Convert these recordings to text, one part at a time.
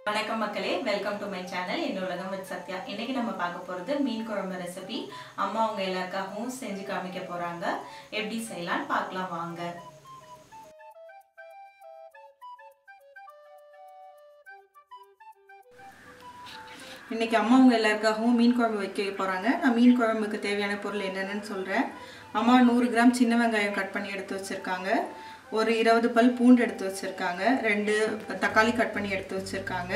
வணக்கம் மக்களே, welcome to my channel என் உலகம் வித் சத்யா. இன்னைக்கு நம்ம பார்க்க போகிறது மீன் குழம்பு ரெசிபி. அம்மா அவங்க எல்லாருக்காகவும் செஞ்சு காமிக்க போகிறாங்க. எப்படி செய்யலான்னு பார்க்கலாம் வாங்க. இன்னைக்கு அம்மா அவங்க எல்லாருக்காகவும் மீன் குழம்பு வைக்க போகிறாங்க. நான் மீன் குழம்புக்கு தேவையான பொருள் என்னென்னு சொல்கிறேன். அம்மா 100 கிராம் சின்ன வெங்காயம் கட் பண்ணி எடுத்து வச்சுருக்காங்க. ஒரு 20 பல் பூண்டு எடுத்து வச்சுருக்காங்க. 2 தக்காளி கட் பண்ணி எடுத்து வச்சுருக்காங்க.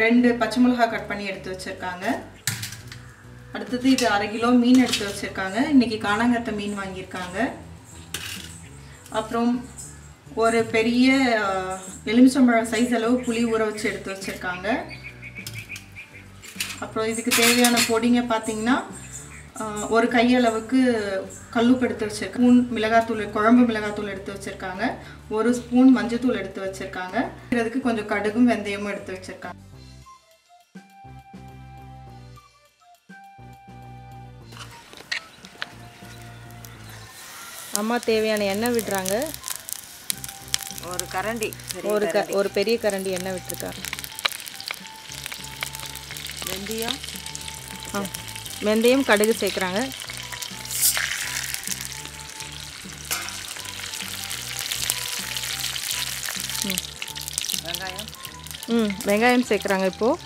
2 பச்சை மிளகாய் கட் பண்ணி எடுத்து வச்சுருக்காங்க. அடுத்தது இது 1/2 கிலோ மீன் எடுத்து வச்சுருக்காங்க. இன்றைக்கி காணாங்கத்தை மீன் வாங்கியிருக்காங்க. அப்புறம் ஒரு பெரிய எலுமிச்சம்பழம் சைஸ் அளவு புளி ஊற வச்சு எடுத்து வச்சுருக்காங்க. அப்புறம் இதுக்கு தேவையான பொடிங்க பார்த்திங்கன்னா ஒரு கையளவுக்கு கல்லுப்பு எடுத்து வச்சுருக்காங்க. ஸ்பூன் மிளகாத்தூள், குழம்பு மிளகாத்தூள் எடுத்து வச்சுருக்காங்க. 1 ஸ்பூன் மஞ்சத்தூள் எடுத்து வச்சுருக்காங்க. இதுக்கு கொஞ்சம் கடுகும் வெந்தயமும் எடுத்து வச்சுருக்காங்க. அம்மா தேவையான எண்ணெய் விடுறாங்க. ஒரு கரண்டி, ஒரு பெரிய கரண்டி எண்ணெய் விட்டுருக்காங்க. வெந்தயம் கடுகு சேர்க்குறாங்க. வெங்காயம் சேர்க்குறாங்க. இப்போது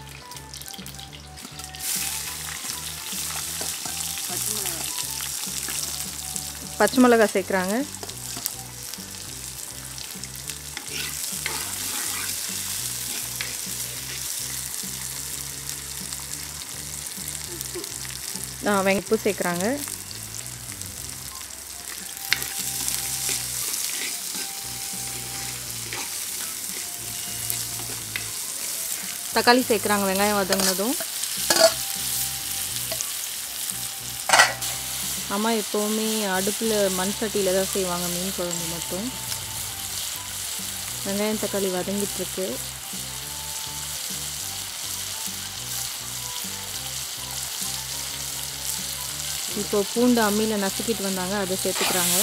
பச்சை மிளகாய் சேர்க்குறாங்க. உப்பு சேர்க்குறாங்க. தக்காளி சேர்க்குறாங்க. வெங்காயம் வதங்கினதும் அம்மா எப்போவுமே அடுப்பில் மண் சட்டியில் தான் செய்வாங்க மீன் குழம்பு மட்டும். வெங்காயம் தக்காளி வதங்கிட்டுருக்கு. இப்போ பூண்டு அம்மியில் நசுக்கிட்டு வந்தாங்க, அதை சேர்த்துக்கிறாங்க.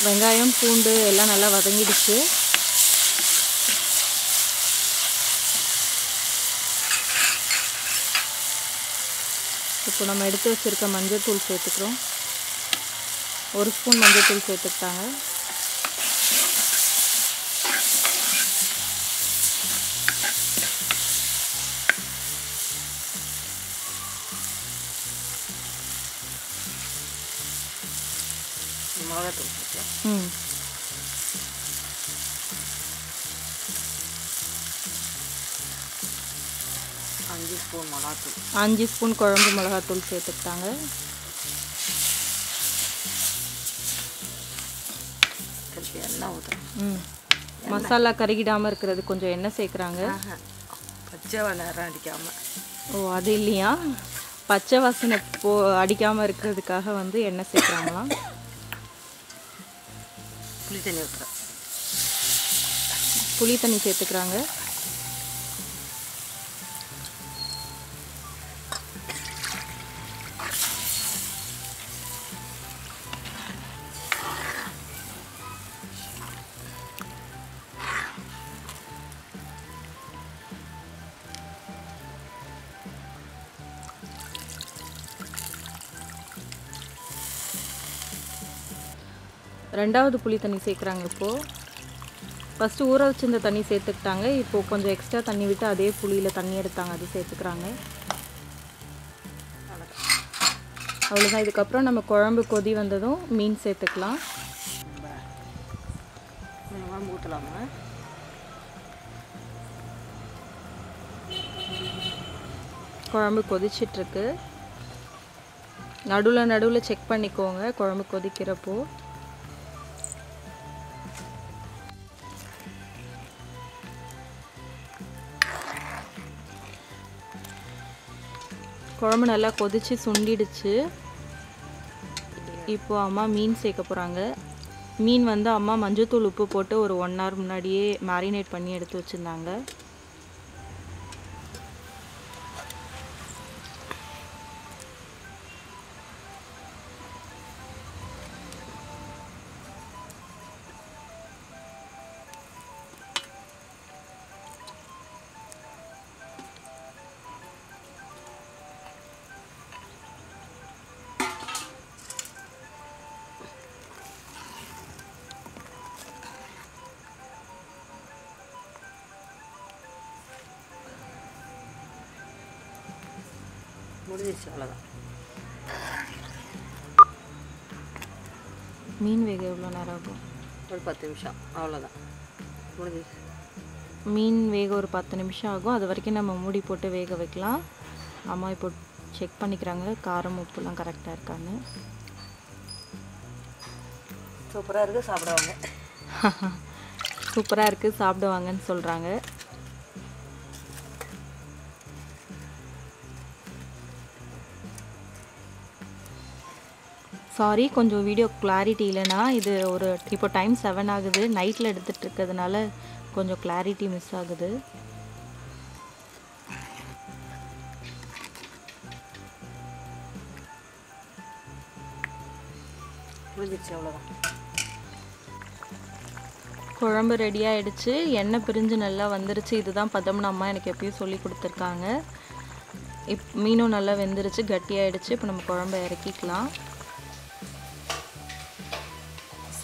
வெங்காயம் பூண்டு எல்லாம் நல்லா வதங்கிடுச்சு. இப்போ நம்ம எடுத்து வச்சுருக்க மஞ்சள் தூள் சேர்த்துக்கிறோம். 1 ஸ்பூன் மஞ்சள் தூள் சேர்த்துக்கிட்டாங்க. மிளகாத்தூள் 5 ஸ்பூன் மிளகாத்தூள், 5 ஸ்பூன் குழம்பு மிளகாத்தூள் சேர்த்துக்கிட்டாங்க. எண்ணெய் ஊற்றுறோம். மசாலா கருகிடாமல் இருக்கிறது கொஞ்சம் எண்ணெய் சேர்க்குறாங்க. பச்சை நேரம் அடிக்காமல். ஓ, அது இல்லையா, பச்சை வாசனை அடிக்காமல் இருக்கிறதுக்காக எண்ணெய் சேர்க்குறாங்களாம். புளி தண்ணி ஊற்றுறோம். புளி தண்ணி சேர்த்துக்கிறாங்க. ரெண்டாவது புளி தண்ணி சேர்க்குறாங்க. இப்போது ஃபஸ்ட்டு ஊற வச்சிருந்த தண்ணி சேர்த்துக்கிட்டாங்க. இப்போது கொஞ்சம் எக்ஸ்ட்ரா தண்ணி விட்டு அதே புளியில் தண்ணி எடுத்தாங்க, அது சேர்த்துக்கிறாங்க. அவ்வளோதான். இதுக்கப்புறம் நம்ம குழம்பு கொதி வந்ததும் மீன் சேர்த்துக்கலாம். ஊற்றலாமா? குழம்பு கொதிச்சிட்ருக்கு. நடுவில் செக் பண்ணிக்கோங்க குழம்பு கொதிக்கிறப்போ. குழம்பு நல்லா கொதிச்சு சுண்டிடுச்சு. இப்போ அம்மா மீன் சேர்க்க போகிறாங்க. மீன் வந்து அம்மா மஞ்சத்தூள் உப்பு போட்டு ஒரு 1 hour முன்னாடியே மேரினேட் பண்ணி எடுத்து வச்சுருந்தாங்க. முடிஞ்சிருச்சு, அவ்வளோதான். மீன் வேக எவ்வளோ நேரம் ஆகும்? ஒரு 10 நிமிஷம், அவ்வளோதான், முடிஞ்சிருச்சு. மீன் வேக ஒரு 10 நிமிஷம் ஆகும். அது வரைக்கும் நம்ம மூடி போட்டு வேக வைக்கலாம். அம்மா இப்போ செக் பண்ணிக்கிறாங்க காரம் உப்புலாம் கரெக்டாக இருக்கான்னு. சூப்பராக இருக்குது, சாப்பிடுவாங்க. சூப்பராக இருக்குது, சாப்பிடுவாங்கன்னு சொல்கிறாங்க. சாரி, கொஞ்சம் வீடியோ கிளாரிட்டி இல்லைனா, இது ஒரு இப்போ டைம் 7 ஆகுது, நைட்டில் எடுத்துகிட்டு இருக்கிறதுனால கொஞ்சம் கிளாரிட்டி மிஸ் ஆகுது. முடிஞ்சிருச்சு, அவ்வளோதான். குழம்பு ரெடி ஆகிடுச்சு. எண்ணெய் பிரிஞ்சு நல்லா வந்துருச்சு. இதுதான் பதம்னு அம்மா எனக்கு எப்பயும் சொல்லி கொடுத்துருக்காங்க. மீனும் நல்லா வெந்துருச்சு, கட்டியாகிடுச்சு. இப்போ நம்ம குழம்பை இறக்கிக்கலாம்.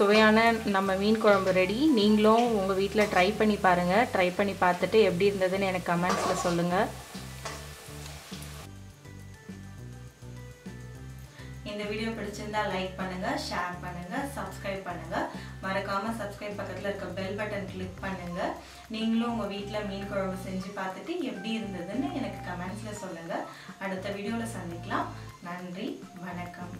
சுவையான நம்ம மீன் குழம்பு ரெடி. நீங்களும் உங்கள் வீட்டில் ட்ரை பண்ணி பாருங்கள். ட்ரை பண்ணி பார்த்துட்டு எப்படி இருந்ததுன்னு எனக்கு கமெண்ட்ஸில் சொல்லுங்கள். இந்த வீடியோ பிடிச்சிருந்தா லைக் பண்ணுங்கள், ஷேர் பண்ணுங்கள், சப்ஸ்கிரைப் பண்ணுங்கள். மறக்காமல் சப்ஸ்கிரைப் பக்கத்தில் இருக்க பெல் பட்டன் கிளிக் பண்ணுங்கள். நீங்களும் உங்கள் வீட்டில் மீன் குழம்பு செஞ்சு பார்த்துட்டு எப்படி இருந்ததுன்னு எனக்கு கமெண்ட்ஸில் சொல்லுங்கள். அடுத்த வீடியோவில் சந்திக்கலாம். நன்றி, வணக்கம்.